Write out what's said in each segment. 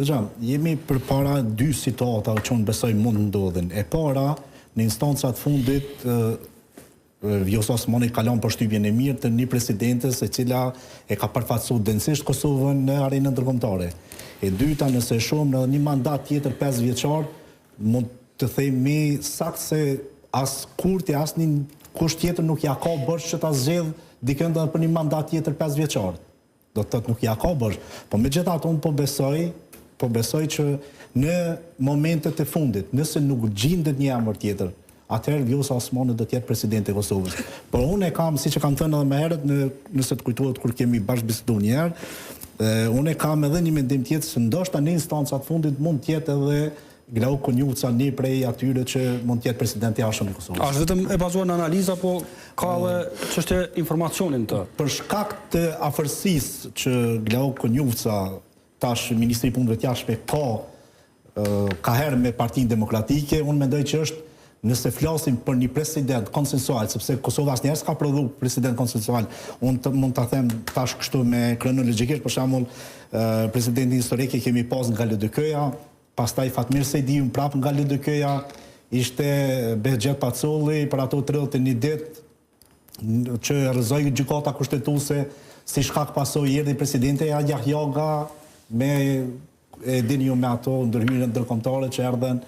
Jemi përpara dy situata që unë besoj mund ndodhin. E para, në instancat fundit, Vjosa Osmani kalon përshtypjen e mirë të një presidentes e cila e ka përfaqësuar densisht Kosovën në arenën ndërkombëtare. E dyta, nëse shohim në një mandat tjetër 5 vjeçar, mund të themi saktë se as kurti, as një kusht tjetër nuk ja ka bërsh që ta zgjedh dikën për një mandat tjetër 5 vjeçar. Do të thotë nuk ja ka bërsh. Po megjithatë unë po besoj që në momentet e fundit, nëse nuk gjendet një emër tjetër, atëherë Vjosa Osmani do të jetë presidenti i Kosovës. Por unë e kam, siç e kam thënë edhe më herët, nëse të kujtohet kur kemi bashkëbiseduar një herë, unë e kam edhe një mendim tjetër se ndoshta në instancat fundit mund të jetë edhe Glauk Konjuca një prej atyre që mund të jetë presidenti i jashtëm i Kosovës. Është vetëm e bazuar në analizë apo ka edhe çështje informacionin të? Për shkak të afërsisë që Glauk Konjuca, tash Ministri i Punëve të Jashtme, ka herë me Partinë Demokratike, unë mendoj që është, nëse flasim për një president konsensual, sepse Kosova asnjëherë s'ka prodhuar president konsensual, unë mund ta them tash kështu me kronologjikisht, për shembull, presidentin historik e kemi pas nga LDK-ja, pastaj Fatmir Sejdiu prapë nga LDK-ja, ishte Behxhet Pacolli për ato 31 ditë që rrëzoi gjykata kushtetuese, si shkak pasoi erdhi presidenti Yahyaga me e dini ju me ato ndërhyrjen ndërkombëtare që erdhen.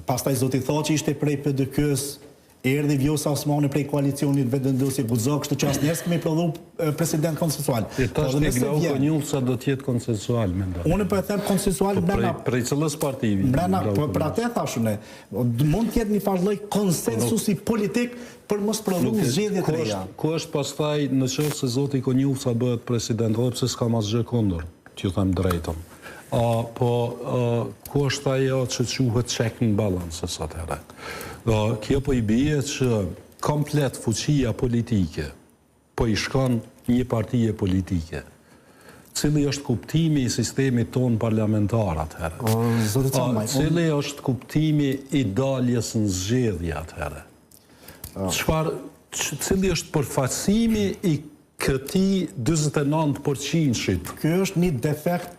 Pastaj zoti Thaçi ishte prej PDK-s, erdhi Vjosa Osmani prej koalicionit Vetëvendosje Guzo, kështu që asnjëherë s'kemi prodhuar president konsensual. Tash Glauk Konjuca do të jetë konsensual, mendoj. Unë po e them konsensual brenda prej cilës partii? Brenda, për atë thashun mund të jetë një farë lloj konsensusi politik për mos prodhuar zgjedhje të reja. Ku është pastaj nëse zoti Konjuca bëhet president, edhe pse s'kam asgjë kundër, t'ju them drejtën. Po ku është ajo që quhet check and balances atëherë? Kjo po i bie që komplet fuqia politike po i shkon një partije politike. Cili është kuptimi i sistemit ton parlamentar atëherë? Cili është kuptimi i daljes në zgjedhje atëherë? Cili është përfaqësimi i këtij 49%-shit? Ky është një defekt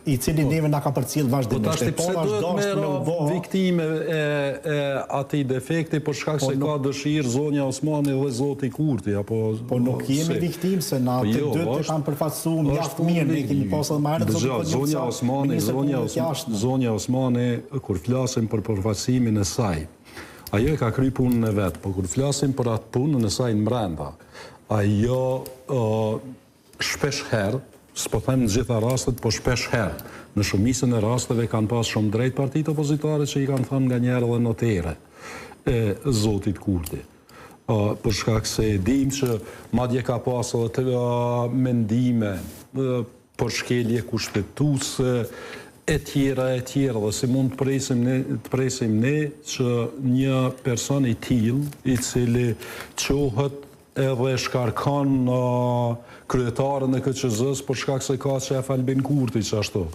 i cili neve na ka përcjell vazhdimisht. Po pse duhet merr viktime e atij defekti për shkak se ka dëshirë zonja Osmani dhe zoti Kurti apo nuk jemi viktimë se na të dy të kanë përfaqësuar mjaft mirë, ne kemi pasur më herët zonja Osmani kur flasim për përfaqësimin e saj. Ajo e ka kryer punën e vet, por kur flasim për atë punën e saj në brenda, ajo shpesh herë, s'po them në gjitha rastet, po shpesh herë, në shumicën e rasteve kanë pas shumë drejt partitë opozitare që i kanë thënë nganjëherë edhe notere e zotit Kurti. Për shkak se e dim që madje ka pas edhe të mendime për shkelje kushtetuese e tjera, dhe si mund të presim ne që një person i tillë, i cili quhet edhe shkarkon kryetarën e KQZ-s për shkak se ka shef Albin Kurti që ashtu.